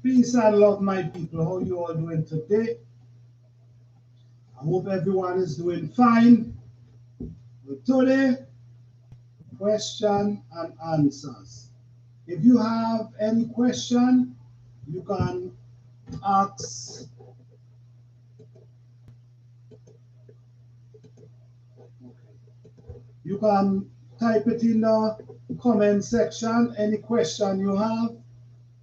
Peace and love, my people. How you all doing today? I hope everyone is doing fine. But today, question and answers. If you have any question, you can ask. You can type it in the comment section. Any question you have,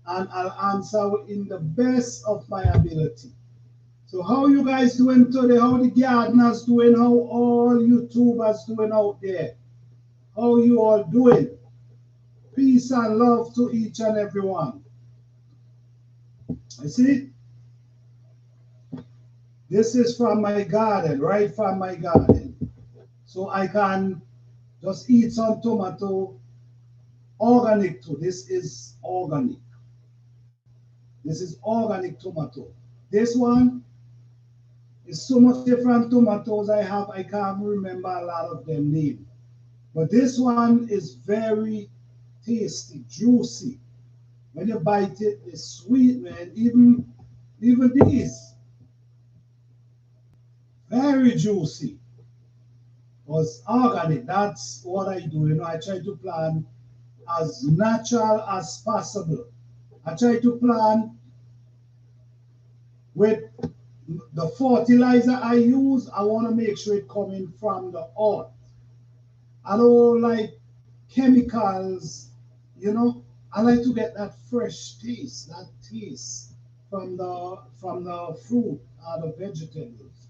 and I'll answer in the best of my ability. So how you guys doing today? How the gardeners doing? How all YouTubers doing out there? How you all doing? Peace and love to each and every one. I see. This is from my garden, right from my garden. So I can just eat some tomato. Organic too. This is organic. This is organic tomato. This one is so much different tomatoes I have. I can't remember a lot of their name. But this one is very tasty, juicy. When you bite it, it's sweet, man. Even these, very juicy. Was organic. That's what I do. I try to plant as natural as possible. I try to plant with the fertilizer I use. I want to make sure it coming from the earth. I don't like chemicals, you know. I like to get that fresh taste, that taste from the fruit or the vegetables.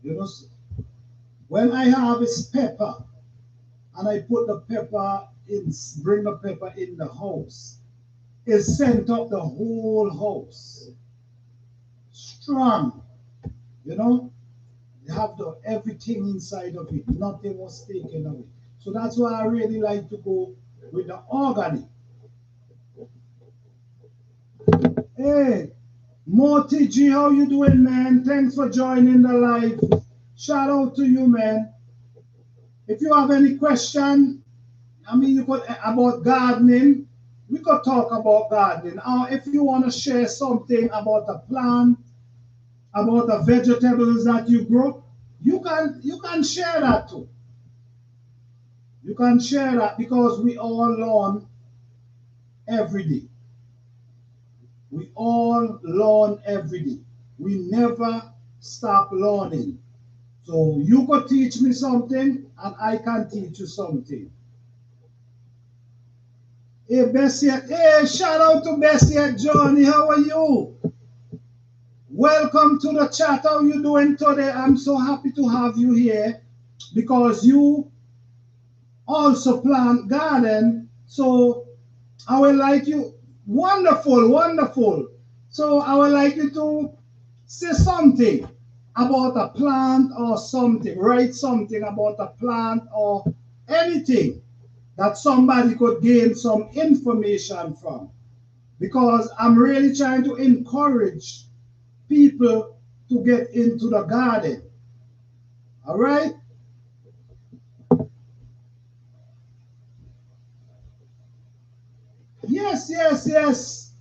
You know, when I harvest pepper and I put the pepper in, bring the pepper in the house, it scent up the whole house. Strong, you know. You have the everything inside of it. Nothing was taken away. So that's why I really like to go with the organic. Hey, Morty G, how you doing, man? Thanks for joining the live. Shout out to you, man. If you have any question, I mean, you could about gardening. We could talk about gardening. Or if you want to share something about a plant, about the vegetables that you grow, you can share that too. You can share that because we all learn every day. We all learn every day. We never stop learning. So you could teach me something and I can teach you something. Hey Bessie, hey, shout out to Bessie and Johnny. How are you? Welcome to the chat. How you doing today? I'm so happy to have you here because you also plant garden. So I would like you, wonderful, wonderful. So I would like you to say something about a plant or something. Write something about a plant or anything that somebody could gain some information from. Because I'm really trying to encourage people to get into the garden. All right? Yes, yes, yes.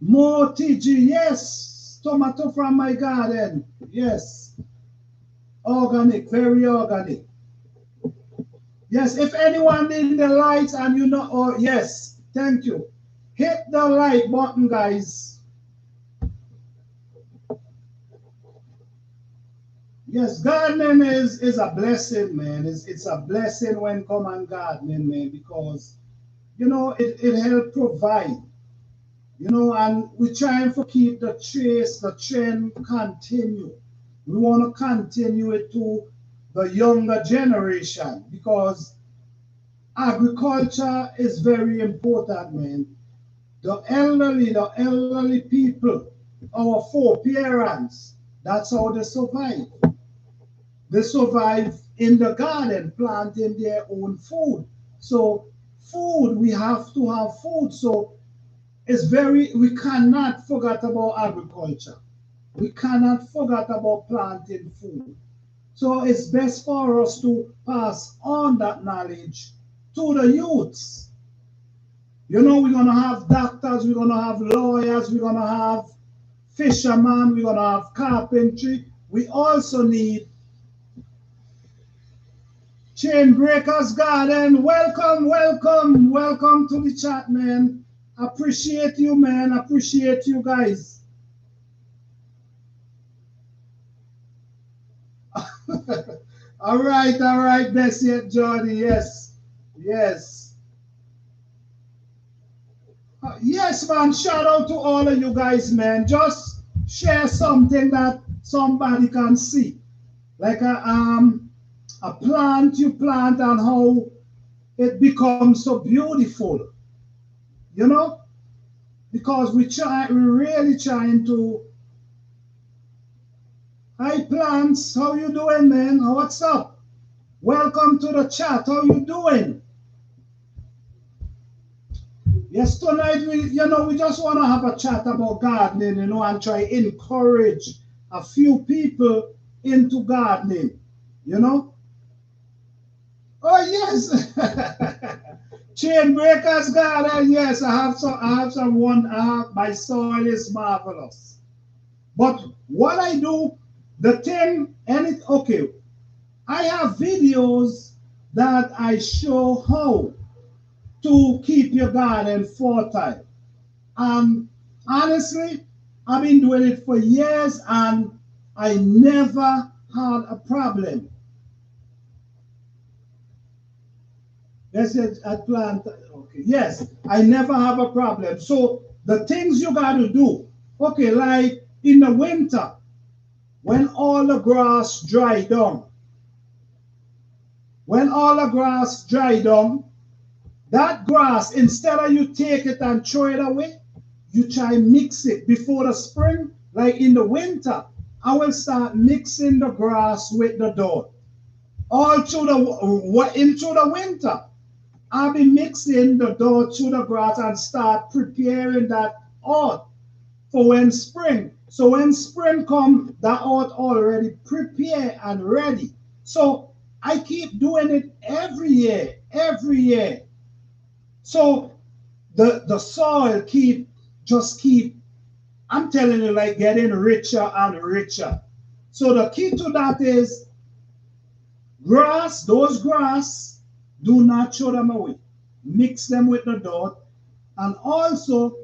More TG. Yes. Tomato from my garden. Yes. Organic, very organic. Yes, if anyone in the lights and you know, oh, yes, thank you. Hit the like button, guys. Yes, gardening is a blessing, man. It's a blessing when come and gardening, man, because it help provide, and we're trying to keep the trend continue. We want to continue it to the younger generation because agriculture is very important, man. The elderly people, our foreparents, that's how they survive. They survive in the garden, planting their own food. So food, we have to have food. So we cannot forget about agriculture. We cannot forget about planting food. So it's best for us to pass on that knowledge to the youths. You know, we're going to have doctors, we're going to have lawyers, we're going to have fishermen, we're going to have carpentry. We also need Chain Breakers Garden. Welcome, welcome, welcome to the chat, man. Appreciate you, man. Appreciate you guys. All right, Bessie, Jordan. Yes, yes. Yes, man. Shout out to all of you guys, man. Just share something that somebody can see. Like a plant you plant and how it becomes so beautiful. You know? Because we're really trying to. Hi plants, how you doing, man? What's up? Welcome to the chat. How you doing? Yes, tonight we just want to have a chat about gardening, and try encourage a few people into gardening, Oh yes. Chain Breakers Garden. Yes, I have some. My soil is marvelous. But what I do, the thing, okay, I have videos that I show how to keep your garden fertile. And honestly, I've been doing it for years and I never had a problem. That's it, I plant. Okay, yes, I never have a problem. So the things you got to do, okay, like in the winter, when all the grass dry down, that grass, instead of you take it and throw it away, you try mix it before the spring. Like in the winter, I will start mixing the grass with the dirt. All through into the winter, I'll be mixing the dirt through the grass and start preparing that earth for when spring. So when spring comes, that earth already prepared and ready. So I keep doing it every year. So the soil keep, I'm telling you, like getting richer and richer. So the key to that is those grass, do not throw them away. Mix them with the dirt. And also,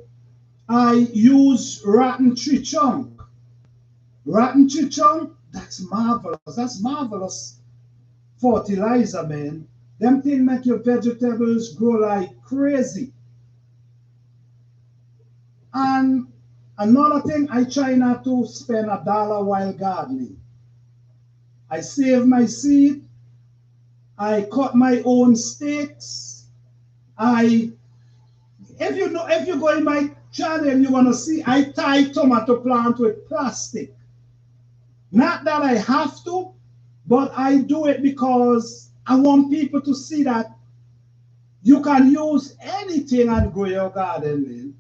I use rotten tree chunk. Rotten tree chunk, that's marvelous. That's marvelous fertilizer, man. Them things make your vegetables grow like crazy. And another thing, I try not to spend $1 while gardening. I save my seed. I cut my own stakes. If you go in my channel, you're gonna see I tie tomato plant with plastic. Not that I have to, but I do it because I want people to see that you can use anything and grow your garden, man.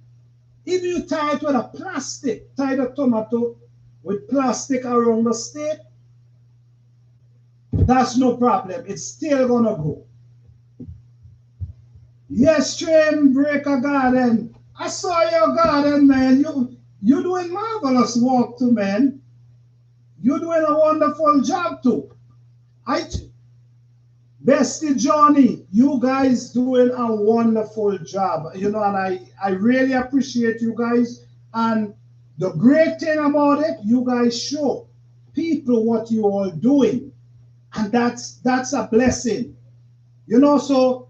If you tie it with a plastic, tie the tomato with plastic around the stake, that's no problem. It's still gonna grow. Yes, Chain Breaker Garden. I saw your garden, man. You doing marvelous work too, man. You're doing a wonderful job too. Bestie Johnny, you guys doing a wonderful job. And I really appreciate you guys. And the great thing about it, you guys show people what you all doing. And that's a blessing. So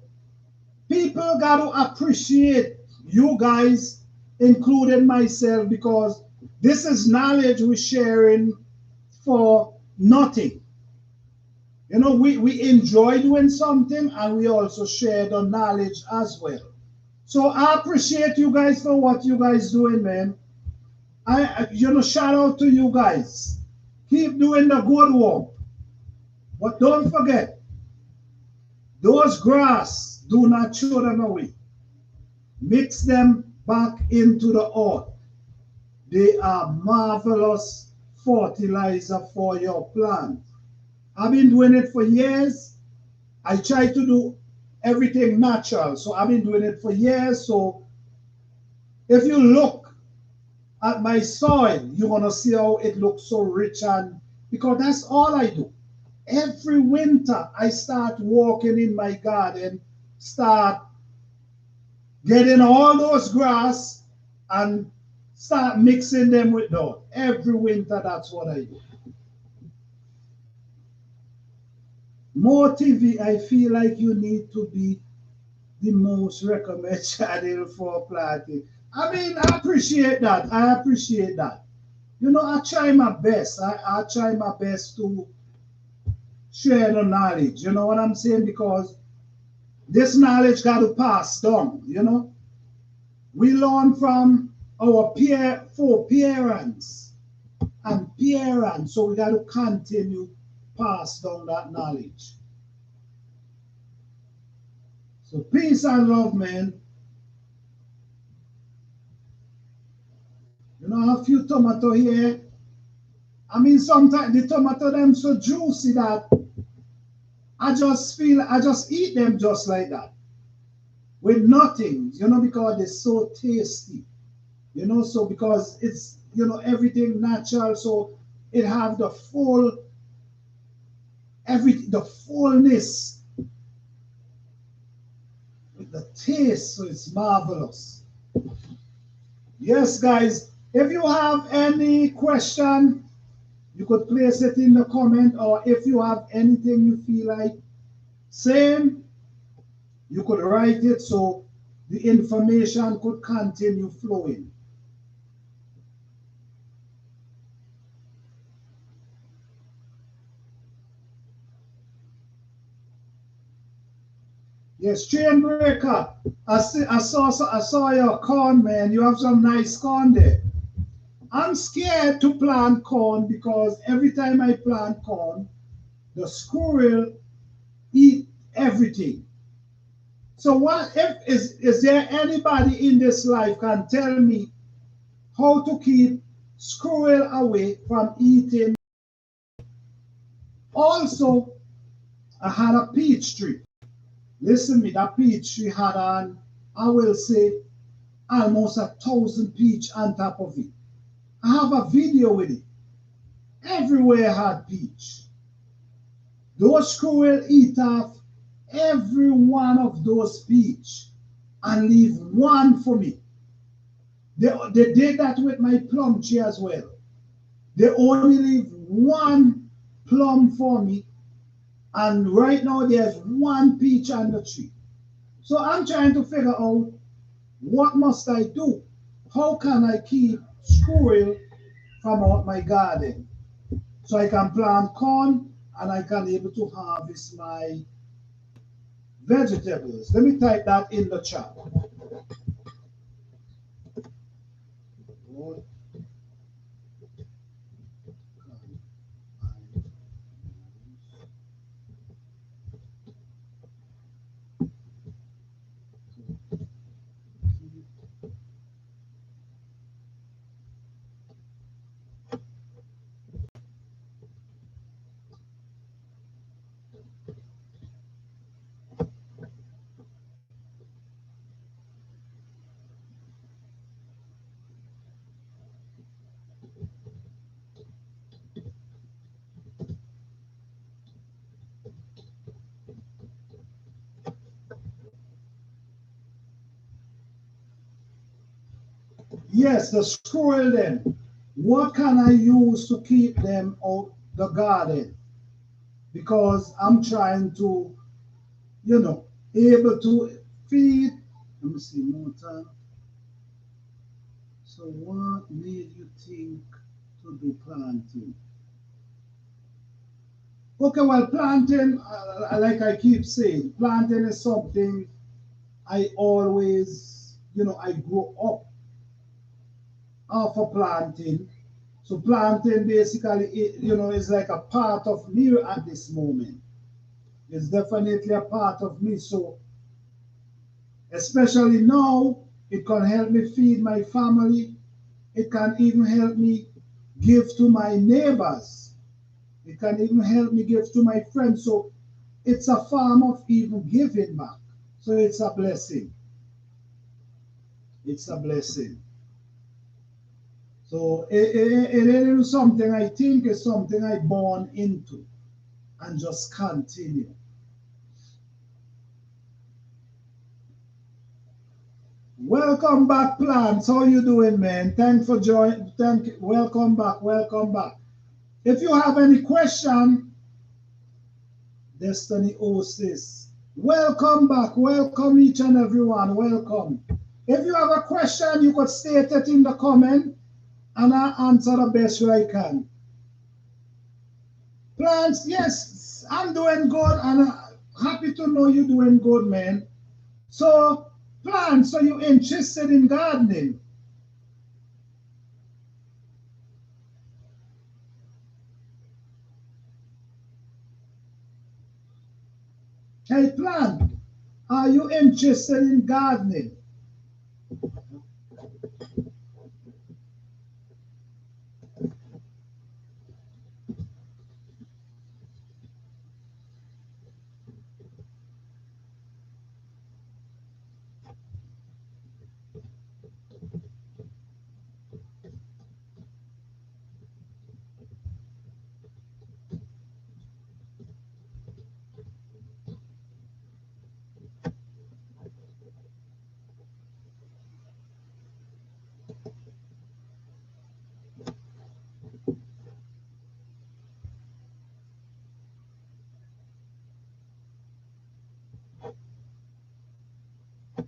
people got to appreciate you guys, including myself, because this is knowledge we're sharing for nothing. We enjoy doing something and we also share the knowledge as well. So I appreciate you guys for what you guys doing, man. Shout out to you guys. Keep doing the good work. But don't forget, those grass, do not throw them away. Mix them back into the earth. They are marvelous fertilizer for your plant. I've been doing it for years. I try to do everything natural. So I've been doing it for years. So if you look at my soil, you're gonna see how it looks so rich, and because that's all I do. Every winter I start walking in my garden, start getting all those grass and start mixing them with dirt. Every winter that's what I do. More TV, I feel like you need to be the most recommended channel for planting. I mean, I appreciate that. I appreciate that. You know, I try my best. I try my best to share the knowledge. You know what I'm saying? Because this knowledge got to pass down, you know. We learn from our parents and parents, so we got to continue pass down that knowledge. So peace and love, man. You know, a few tomato here. I mean, sometimes the tomato them so juicy that I just eat them just like that with nothing, you know, because they're so tasty, you know. So because it's, you know, everything natural, so it have the the fullness with the taste, so it's marvelous. Yes, guys, if you have any question, you could place it in the comment, or if you have anything you feel like saying, you could write it so the information could continue flowing. Yes, chain breaker. I saw your corn, man. You have some nice corn there. I'm scared to plant corn because every time I plant corn, the squirrel eat everything. So what if is there anybody in this life can tell me how to keep squirrel away from eating? Also, I had a peach tree. Listen me, that peach tree had an, I will say, almost 1,000 peach on top of it. I have a video with it. Everywhere had peach. Those squirrel eat off every one of those peach and leave one for me. They did that with my plum tree as well. They only leave one plum for me, and right now there's one peach on the tree. So I'm trying to figure out what must I do? How can I keep squirrel from out my garden so I can plant corn and I can able to harvest my vegetables? Let me type that in the chat. Yes, the squirrel then. What can I use to keep them out the garden? Because I'm trying to, you know, able to feed. Let me see more time. So what made you think to do planting? Okay, well, planting, like I keep saying, planting is something I always, you know, I grew up for planting. So planting basically, you know, is like a part of me at this moment. It's definitely a part of me. So especially now, it can help me feed my family. It can even help me give to my neighbors. It can even help me give to my friends. So it's a form of even giving back. So it's a blessing. It's a blessing. So it is something I think is something I born into and just continue. Welcome back, plants. How you doing, man? Thanks for joining. Welcome back. Welcome back. If you have any question, Destiny Oasis. Welcome back. Welcome each and everyone. Welcome. If you have a question, you could state it in the comment and I'll answer the best way I can. Plants, yes, I'm doing good and happy to know you're doing good, man. So, plants, so you're interested in gardening? Hey, plant, are you interested in gardening?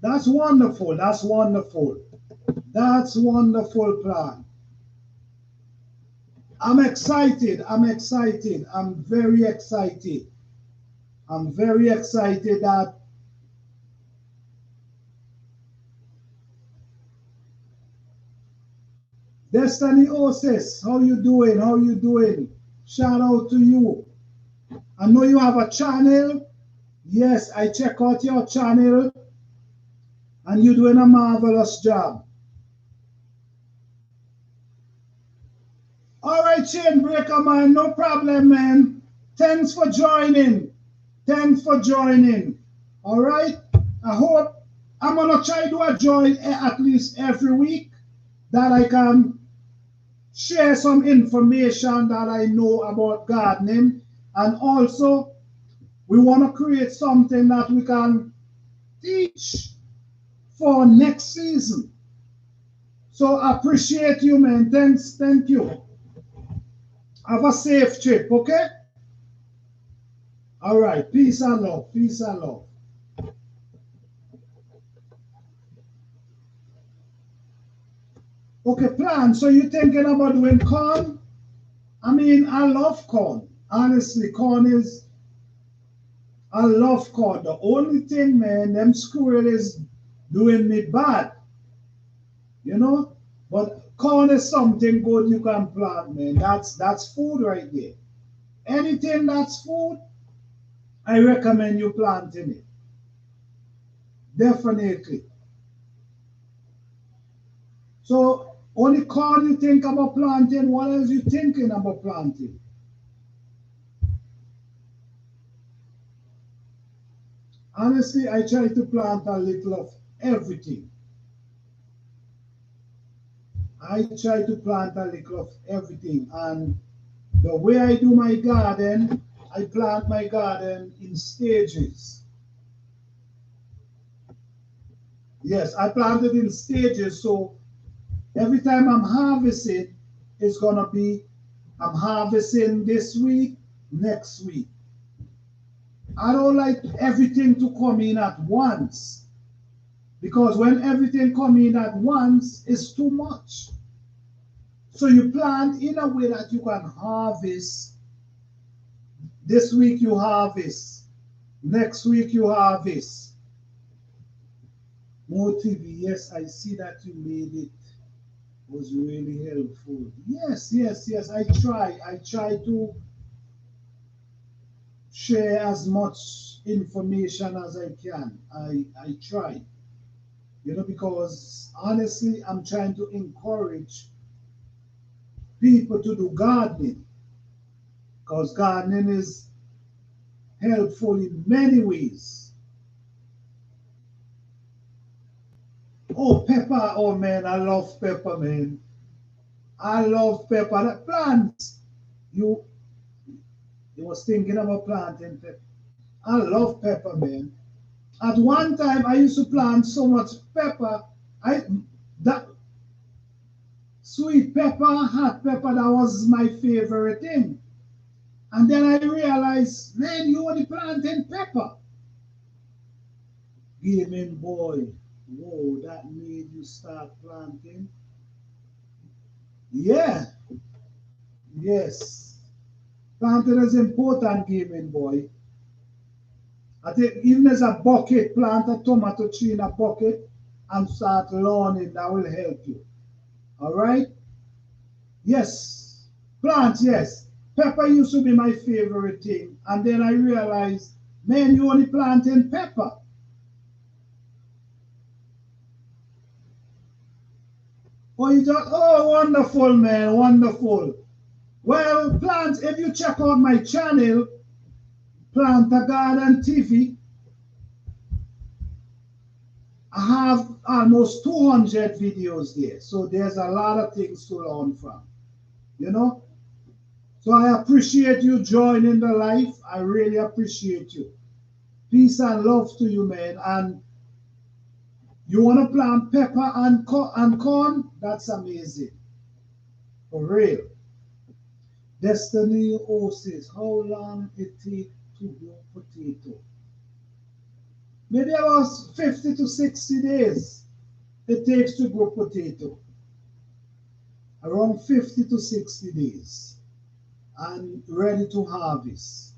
That's wonderful. That's wonderful. That's wonderful, plan. I'm excited. I'm excited. I'm very excited. I'm very excited that Destiny Oasis, how you doing? How you doing? Shout out to you. I know you have a channel. Yes, I check out your channel and you're doing a marvelous job. All right, Chain Breaker, man, no problem, man. Thanks for joining. Thanks for joining. All right. I hope I'm gonna try to do a join at least every week that I can share some information that I know about gardening, and also we want to create something that we can teach for next season. So I appreciate you, man. Thanks, thank you. Have a safe trip, okay? All right. Peace and love. Peace and love. Okay, plan. So you're thinking about doing corn? I mean, I love corn. Honestly, corn is, I love corn. The only thing, man, them squirrel is doing me bad. You know? But corn is something good you can plant, man. That's food right there. Anything that's food, I recommend you planting it. Definitely. So only corn you think about planting, what else you thinking about planting? Honestly, I try to plant a little of everything. I try to plant a little of everything. And the way I do my garden, I plant my garden in stages. Yes, I plant it in stages. So every time I'm harvesting, it's going to be, I'm harvesting this week, next week. I don't like everything to come in at once, because when everything come in at once, it's too much. So you plant in a way that you can harvest. This week you harvest. Next week you harvest. More TV, yes, I see that you made it. Was really helpful. Yes, yes, yes. I try. I try to share as much information as I can. I try. Because honestly, I'm trying to encourage people to do gardening, because gardening is helpful in many ways. Oh, pepper. Oh, man, I love pepper, man. I love pepper. The plants. You, you was thinking about planting pepper. I love pepper, man. At one time, I used to plant so much pepper. I that sweet pepper, hot pepper, that was my favorite thing. And then I realized, man, you only planting pepper. Gaming boy. Whoa, that made you start planting? Yeah, yes. Planting is important, gaming boy. I think even as a bucket, plant a tomato tree in a bucket and start learning. That will help you. All right? Yes. Plants, yes. Pepper used to be my favorite thing. And then I realized, man, you only planting pepper. Oh, you just, oh, wonderful, man, wonderful. Well, plants, if you check out my channel, Plant a Garden TV, I have almost 200 videos there. So there's a lot of things to learn from, you know? So I appreciate you joining the life. I really appreciate you. Peace and love to you, man. And you want to plant pepper and corn? That's amazing. For real. Destiny O says, how long it take to grow potato? Maybe about 50 to 60 days it takes to grow potato. Around 50 to 60 days. And ready to harvest.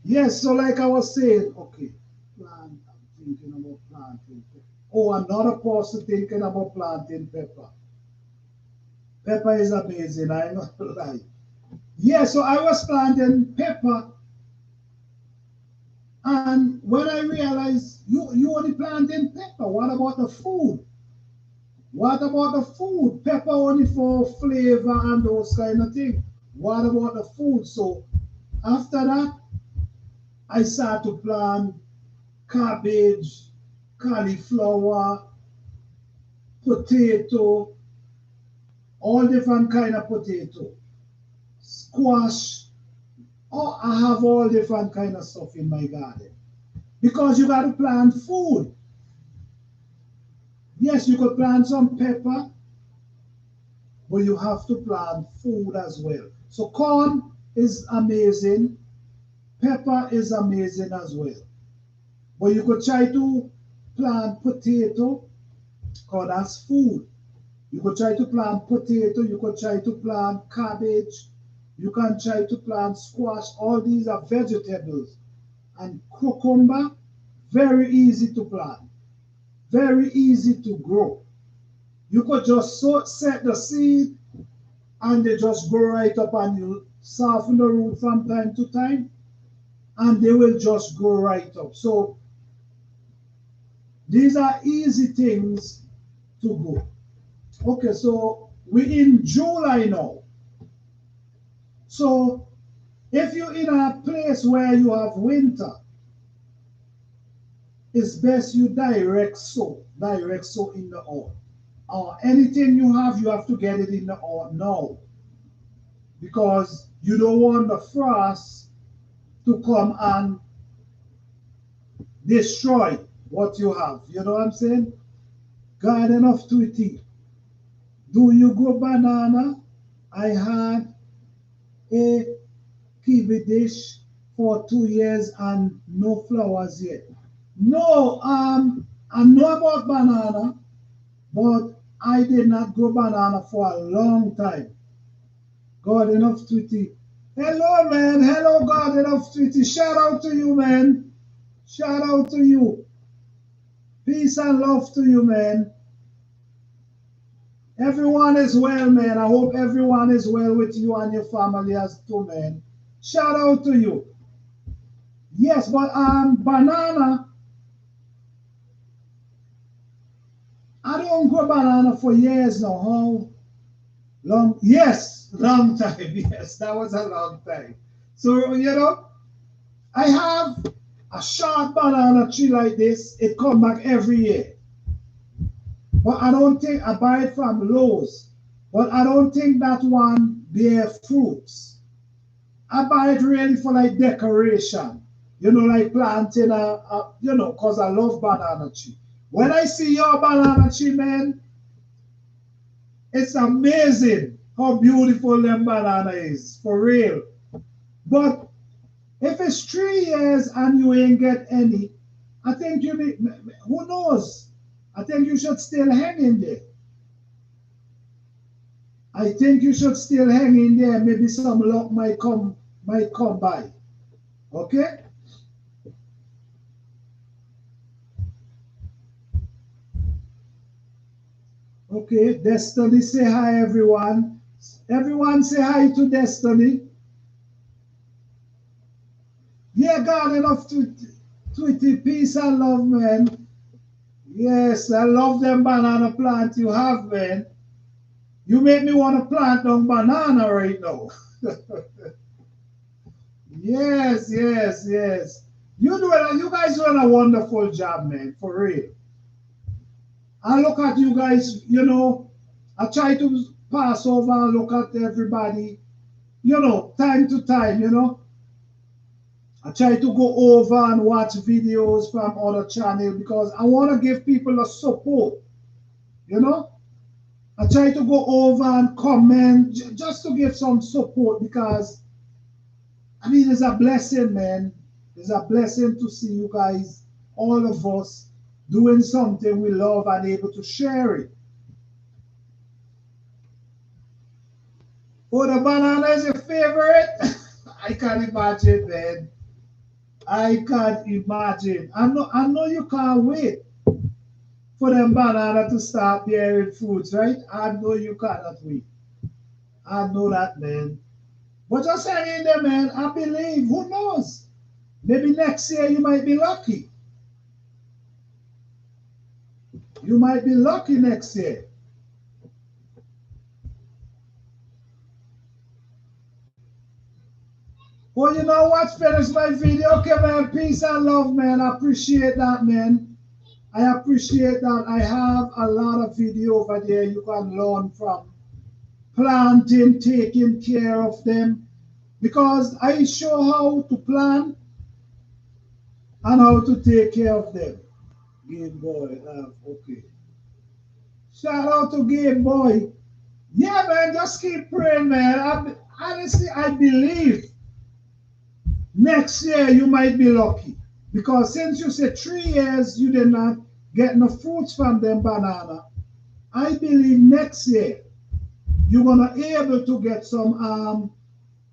Yes, so like I was saying, okay, plant, I'm thinking about planting pepper. Oh, another person thinking about planting pepper. Pepper is amazing, I'm not lie. Yeah, so I was planting pepper, and when I realized you only planting pepper, what about the food? What about the food? Pepper only for flavor and those kind of things. What about the food? So after that, I started to plant cabbage, cauliflower, potato, all different kind of potato, squash. Oh, I have all different kind of stuff in my garden because you got to plant food. Yes, you could plant some pepper, but you have to plant food as well. So corn is amazing, pepper is amazing as well. But you could try to plant potato because that's food. You could try to plant potato, you could try to plant cabbage, you can try to plant squash. All these are vegetables. And cucumber, very easy to plant, very easy to grow. You could just set the seed and they just grow right up and you soften the root from time to time and they will just grow right up. So these are easy things to grow. Okay, so we're in July now. So if you're in a place where you have winter, it's best you direct sow in the earth. Anything you have to get it in the earth now because you don't want the frost to come and destroy what you have. You know what I'm saying? Garden of Tweety. Do you grow banana? I had a kiwi dish for 2 years and no flowers yet. No, I know about banana, but I did not grow banana for a long time. Garden of Tweety. Hello, man. Hello, Garden of Tweety. Shout out to you, man. Shout out to you. Peace and love to you, man. Everyone is well, man. I hope everyone is well with you and your family as too, man. Shout out to you. Yes, but banana, I don't grow banana for years now. How long? Yes, long time. Yes, that was a long time. So, I have A short banana tree like this, it come back every year. But I don't think, I buy it from Lowe's, but I don't think that one bear fruits. I buy it really for like decoration, you know, like planting you know, because I love banana tree. When I see your banana tree, man, it's amazing how beautiful them banana is, for real. But if it's 3 years and you ain't get any, I think you need, who knows? I think you should still hang in there. I think you should still hang in there. Maybe some luck might come by. Okay? Okay, Destiny, say hi, everyone. Everyone say hi to Destiny. Yeah, God, enough to peace and love, man. Yes, I love them banana plant you have, man. You make me want to plant down banana right now. Yes, yes, yes. You guys doing a wonderful job, man, for real. I look at you guys, you know, I try to pass over and look at everybody, you know, time to time, you know. I try to go over and watch videos from other channels because I want to give people a support, you know. I try to go over and comment just to give some support because, I mean, it's a blessing, man. It's a blessing to see you guys, all of us, doing something we love and able to share it. Oh, the banana is your favorite? I can't imagine, man. I can't imagine. I know you can't wait for them banana to start bearing fruits, right? I know you cannot wait. I know that, man. But just hang in there, man. I believe. Who knows? Maybe next year you might be lucky. You might be lucky next year. Well, you know what? Finish my video. Okay, man. Peace and love, man. I appreciate that, man. I appreciate that. I have a lot of video over there you can learn from. Planting, taking care of them. Because I show how to plant and how to take care of them. Game Boy, okay. Shout out to Game Boy. Yeah, man, just keep praying, man. Honestly, I believe next year you might be lucky. Because since you said 3 years you did not get no fruits from them banana, I believe next year you're gonna be able to get some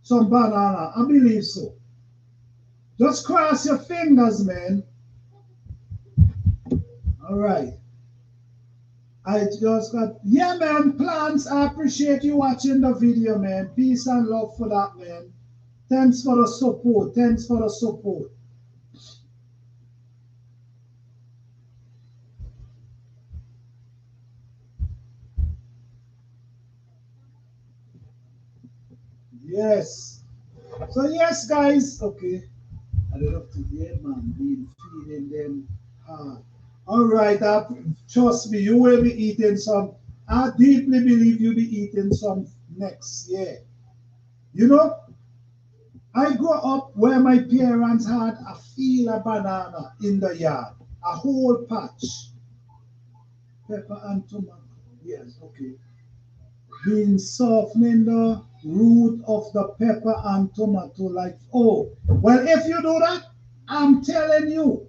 banana. I believe so. Just cross your fingers, man. All right. I just got, yeah, man, plants. I appreciate you watching the video, man. Peace and love for that, man. Thanks for the support. Thanks for the support. Yes. So, yes, guys. Okay. I don't have to hear, man. Being feeding them hard. All right. Trust me, you will be eating some. I deeply believe you'll be eating some next year. You know, I grew up where my parents had a field of banana in the yard, a whole patch. Pepper and tomato. Yes, okay. Been softening the root of the pepper and tomato like, oh, well, if you do that, I'm telling you,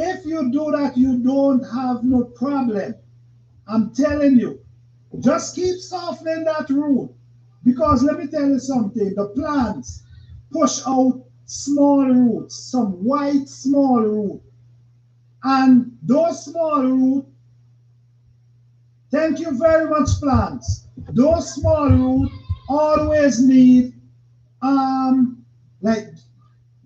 if you do that, you don't have no problem. I'm telling you, just keep softening that root. Because let me tell you something, the plants push out small roots, some white small root. And those small roots, thank you very much, plants. Those small roots always need like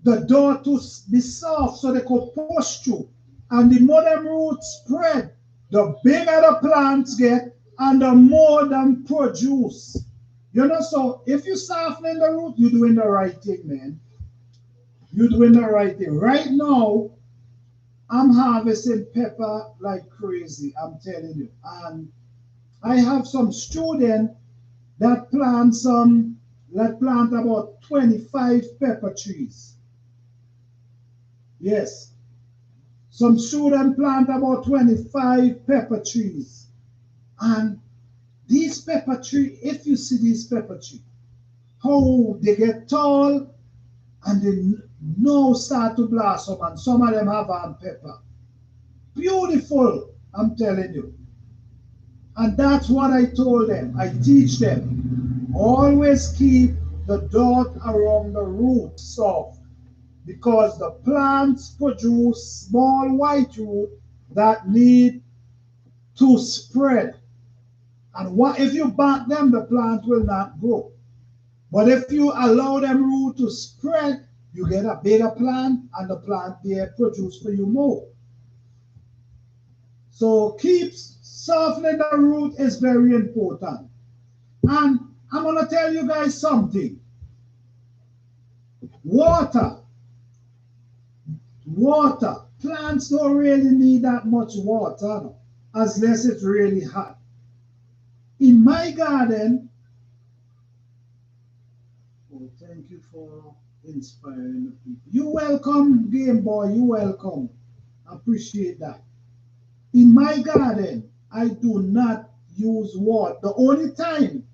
the door to be soft so they could push through. And the more them roots spread, the bigger the plants get and the more them produce. You know, so if you soften the root, you're doing the right thing, man. You're doing the right thing. Right now, I'm harvesting pepper like crazy, I'm telling you. And I have some students that plant about 25 pepper trees. Yes. Some students plant about 25 pepper trees. And these pepper trees, if you see these pepper trees, how they get tall and they now start to blossom, and some of them have on pepper. Beautiful, I'm telling you. And that's what I told them. I teach them. Always keep the dirt around the root soft, because the plants produce small white root that need to spread. And what if you back them, the plant will not grow. But if you allow them root to spread, you get a bigger plant, and the plant there produce for you more. So keep softening the root is very important. And I'm going to tell you guys something. Water. Water. Plants don't really need that much water, unless it's really hot. In my garden, oh, thank you for inspiring the people. You welcome, Game Boy. You welcome. Appreciate that. In my garden, I do not use water. The only time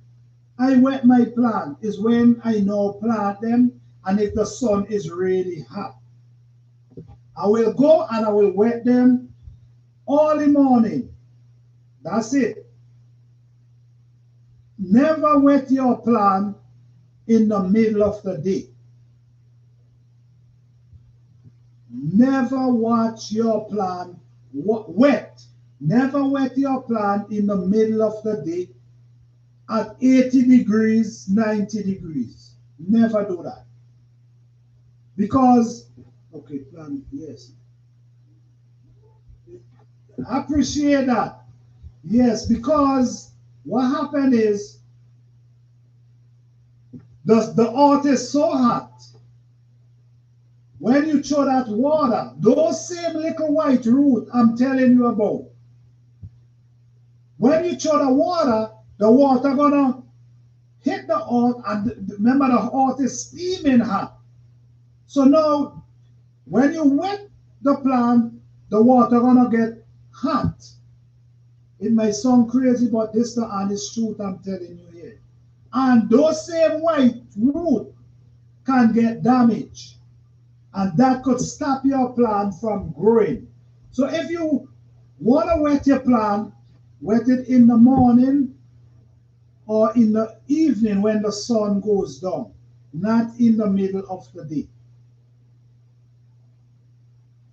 I wet my plant is when I now plant them, and if the sun is really hot. I will go and I will wet them all the morning. That's it. Never wet your plant in the middle of the day. Never watch your plant wet. Never wet your plant in the middle of the day at 80 degrees, 90 degrees. Never do that. Because, okay, plant, yes. I appreciate that. Yes, because what happened is the earth is so hot. When you throw that water, those same little white root I'm telling you about, when you throw the water gonna hit the earth, and remember the earth is steaming hot. So now, when you wet the plant, the water gonna get hot. It may sound crazy, but this is the honest truth I'm telling you here. And those same white root can get damaged, and that could stop your plant from growing. So if you want to wet your plant, wet it in the morning or in the evening when the sun goes down, not in the middle of the day.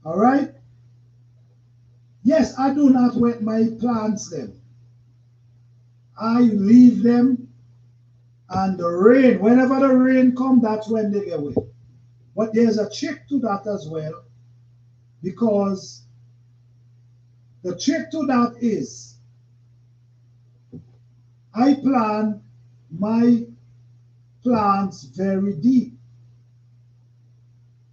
All right? Yes, I do not wet my plants then. I leave them, and the rain, whenever the rain comes, that's when they get wet. But there's a trick to that as well, because the trick to that is I plant my plants very deep.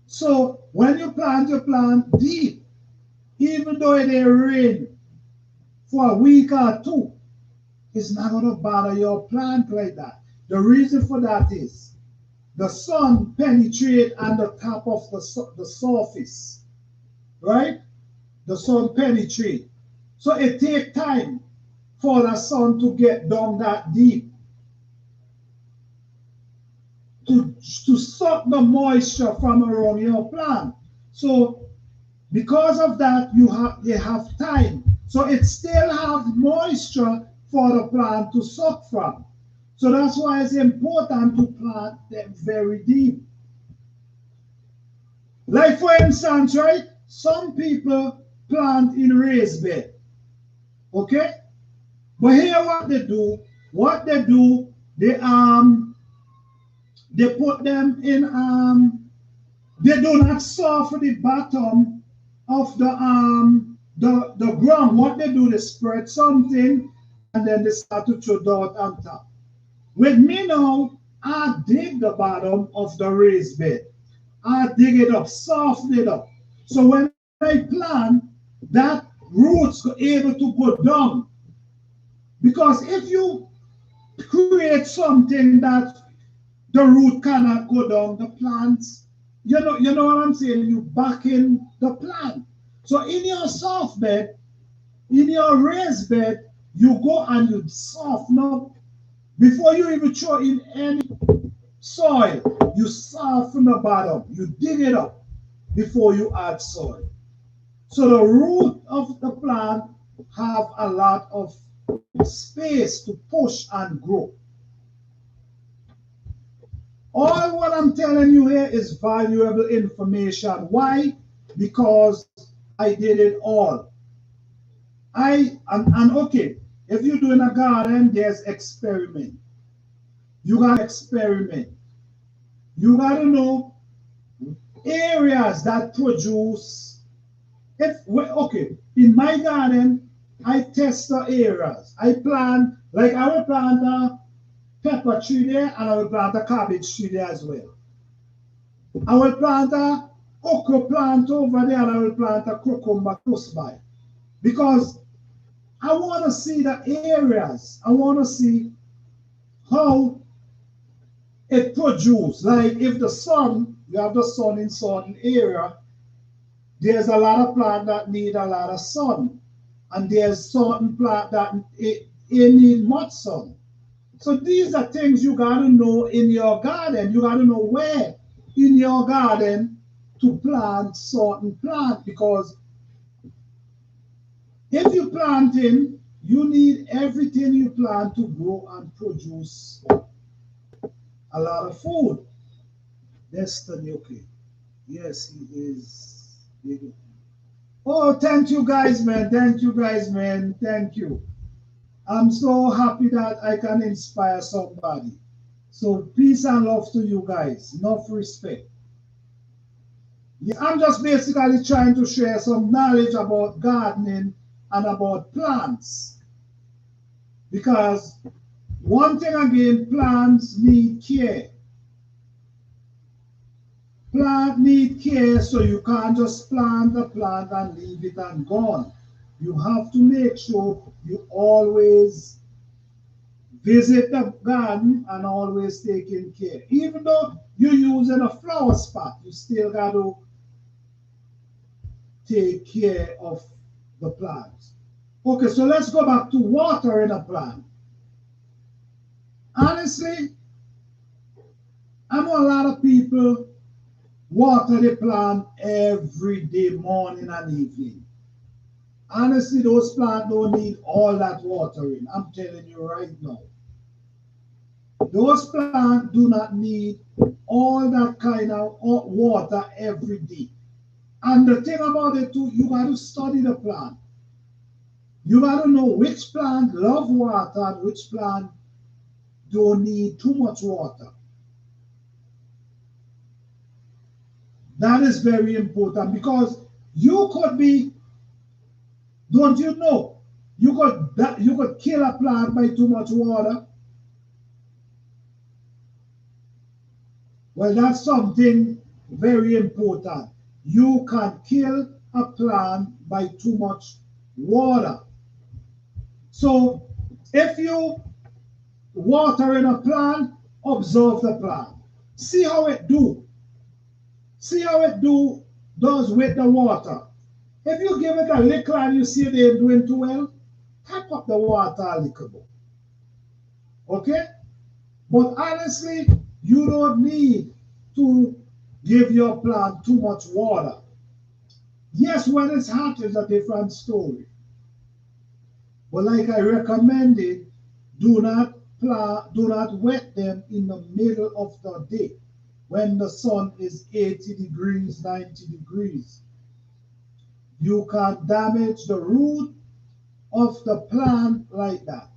So when you plant your plant deep, even though it rain for a week or two, it's not going to bother your plant like that. The reason for that is the sun penetrates on the top of the surface, right? The sun penetrates. So it takes time for the sun to get down that deep, to suck the moisture from around your plant. So because of that, they have time. So it still have moisture for the plant to suck from. So that's why it's important to plant them very deep. Like for instance, right? Some people plant in raised bed. Okay? But here what they do, they put them in they do not soften the bottom of the ground. What they do, they spread something and then they start to throw dirt on top. With me now, I dig the bottom of the raised bed. I dig it up, soften it up. So when I plant, that roots are able to go down. Because if you create something that the root cannot go down, the plants, you know what I'm saying? You back in the plant. So in your soft bed, in your raised bed, you go and you soften up before you even throw in any soil. You soften the bottom, you dig it up before you add soil. So the root of the plant have a lot of space to push and grow. All what I'm telling you here is valuable information. Why? Because I did it all. And okay, if you're doing a garden, there's experiment. You gotta experiment. You gotta know areas that produce. Okay, in my garden, I test the areas. I plant, like I will plant a pepper tree there and I will plant a cabbage tree there as well. I will plant a okra plant over there and I will plant a cucumber close by. Because I want to see the areas. I want to see how it produces. Like if the sun, you have the sun in certain area, there's a lot of plant that need a lot of sun. And there's certain plant that it need much sun. So these are things you got to know in your garden. You got to know where in your garden to plant certain plant, because if you planting, you need everything you plant to grow and produce a lot of food. Destiny, okay. Yes, he is. Oh, thank you guys, man. Thank you guys, man. Thank you. I'm so happy that I can inspire somebody. So peace and love to you guys. Enough respect. Yeah, I'm just basically trying to share some knowledge about gardening and about plants. Because one thing again, plants need care. Plant need care, so you can't just plant the plant and leave it and gone. You have to make sure you always visit the garden and always taking care. Even though you're using a flower spot, you still got to take care of the plants. Okay, so let's go back to watering a plant. Honestly, I know a lot of people water the plant every day, morning and evening. Honestly, those plants don't need all that watering. I'm telling you right now. Those plants do not need all that kind of water every day. And the thing about it too, you got to study the plant. You got to know which plant love water and which plant don't need too much water. That is very important, because you could be, don't you know, you could kill a plant by too much water. Well, that's something very important. You can kill a plant by too much water. So if you water in a plant, observe the plant. See how it do. See how it does with the water. If you give it a little and you see they're doing too well, tap up the water a little bit. Okay? But honestly, you don't need to give your plant too much water. Yes, when it's hot, it's a different story. But like I recommended, do not wet them in the middle of the day when the sun is 80 degrees, 90 degrees. You can damage the root of the plant like that,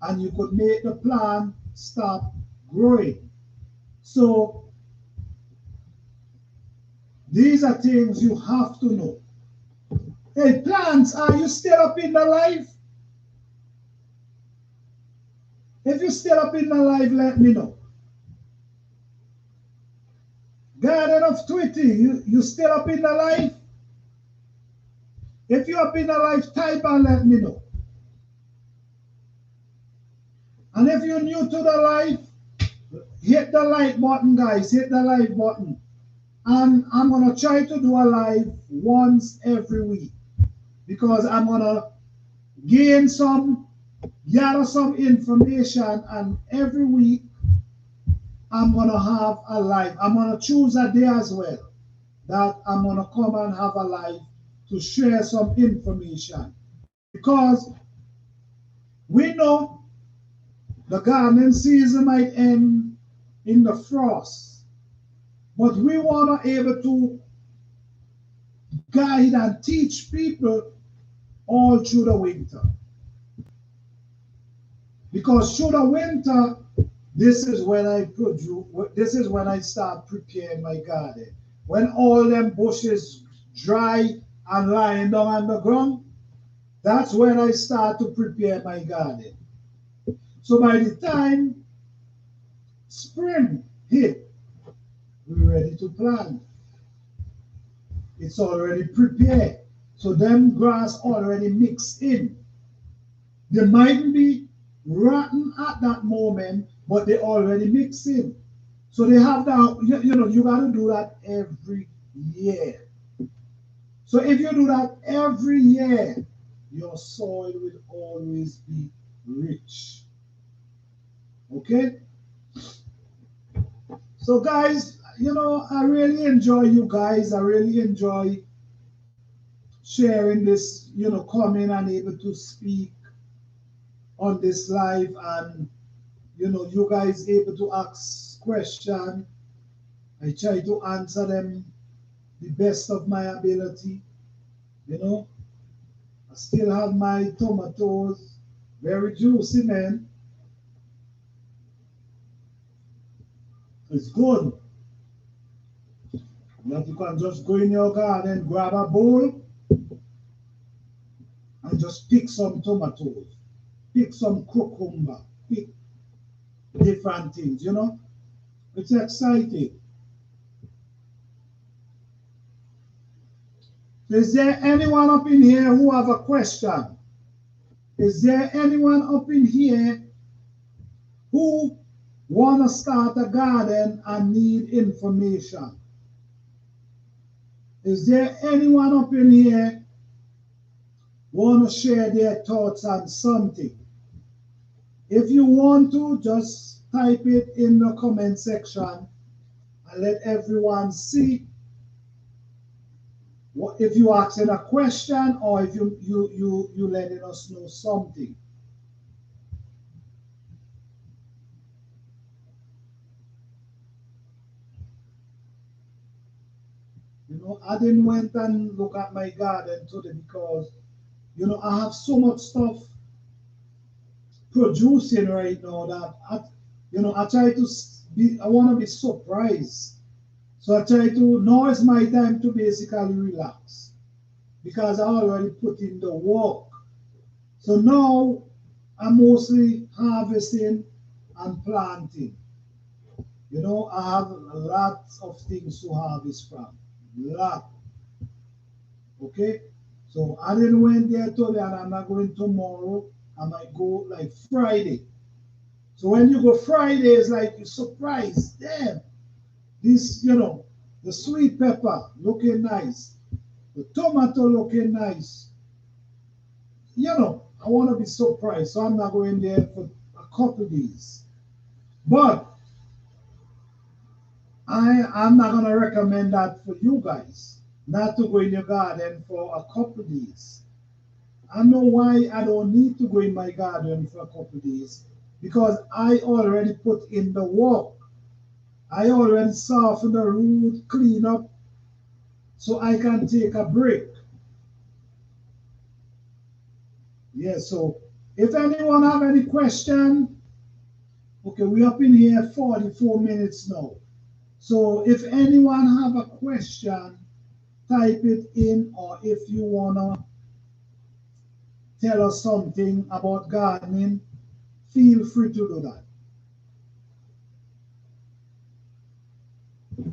and you could make the plant stop growing. So these are things you have to know. Hey, plants, are you still up in the life? If you're still up in the life, let me know. Garden Men of Twitty, you still up in the life? If you're up in the life, type and let me know. And if you're new to the life, hit the like button, guys. Hit the like button. And I'm going to try to do a live once every week, because I'm going to gather some information, and every week I'm going to have a live. I'm going to choose a day as well that I'm going to come and have a live to share some information, because we know the gardening season might end in the frost, but we want to be able to guide and teach people all through the winter. Because through the winter, this is when I start preparing my garden. When all them bushes dry and lying down on the ground, that's when I start to prepare my garden. So by the time spring hit, we're ready to plant. It's already prepared. So them grass already mixed in. They might be rotten at that moment, but they already mixed in. So they have that, you got to do that every year. So if you do that every year, your soil will always be rich. Okay? So guys, I really enjoy you guys. I really enjoy sharing this, coming and able to speak on this live, and you guys able to ask questions. I try to answer them the best of my ability. I still have my tomatoes, very juicy, man. It's good. That you can just go in your garden, grab a bowl, and just pick some tomatoes, pick some cucumber, pick different things, It's exciting. Is there anyone up in here who have a question? Is there anyone up in here who want to start a garden and need information? Is there anyone up in here want to share their thoughts on something? If you want to, just type it in the comment section and let everyone see if you asking a question or if you letting us know something. I didn't went and look at my garden today because I have so much stuff producing right now that I try to I want to be surprised. So I try to, now is my time to basically relax, because I already put in the work. So now I'm mostly harvesting and planting. I have a lot of things to harvest from. Lot. Okay? So I didn't went there today, and I'm not going tomorrow. I might go like Friday. So when you go Friday, it's like you're surprised. Damn. This, the sweet pepper looking nice. The tomato looking nice. I want to be surprised. So I'm not going there for a couple days. But I'm not going to recommend that for you guys, not to go in your garden for a couple days. I know why I don't need to go in my garden for a couple days, because I already put in the work. I already soften the root, clean up, so I can take a break. Yeah, so if anyone have any question, okay, we're up in here 44 minutes now. So if anyone have a question, type it in, or if you wanna tell us something about gardening, feel free to do that.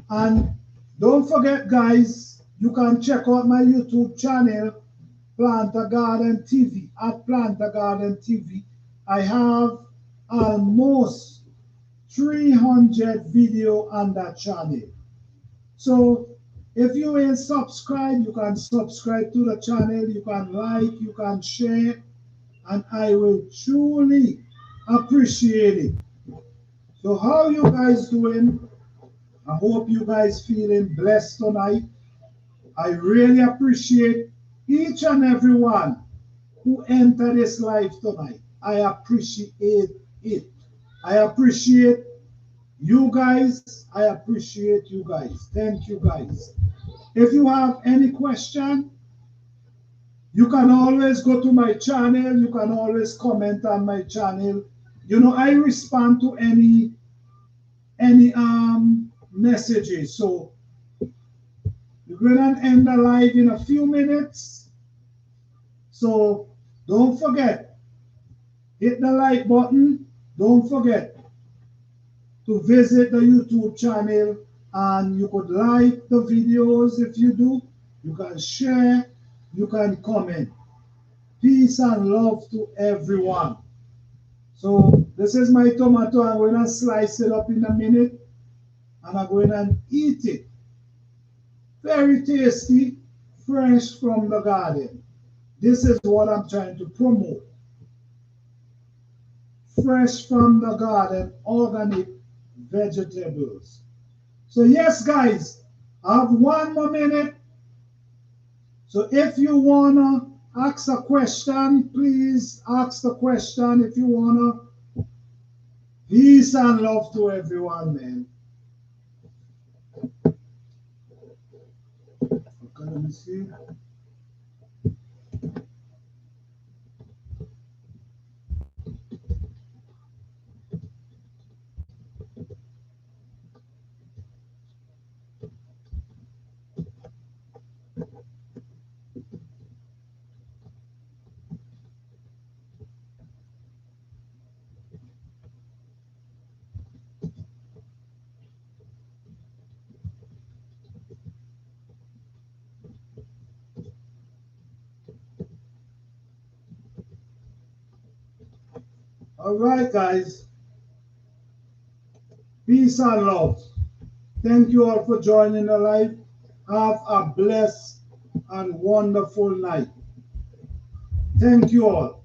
And Don't forget, guys, you can check out my YouTube channel, Planter Garden TV, at Planter Garden TV. I have almost 300 video on that channel. So if you ain't subscribed, you can subscribe to the channel, you can like, you can share, and I will truly appreciate it. So how you guys doing? I hope you guys feeling blessed tonight. I really appreciate each and every one who entered this life tonight. I appreciate it. I appreciate you guys. I appreciate you guys. Thank you guys. If you have any question, you can always go to my channel. You can always comment on my channel. You know, I respond to any messages. So we're going to end the live in a few minutes. So don't forget, hit the like button. Don't forget to visit the YouTube channel, and you could like the videos. If you do, you can share, you can comment. Peace and love to everyone. So this is my tomato. I'm going to slice it up in a minute, and I'm going to eat it. Very tasty, fresh from the garden. This is what I'm trying to promote. Fresh from the garden, organic vegetables. So yes, guys, I have 1 more minute. So if you wanna ask a question, please ask the question. If you wanna. Peace and love to everyone, man. Okay, let me see. All right, guys. Peace and love. Thank you all for joining the live. Have a blessed and wonderful night. Thank you all.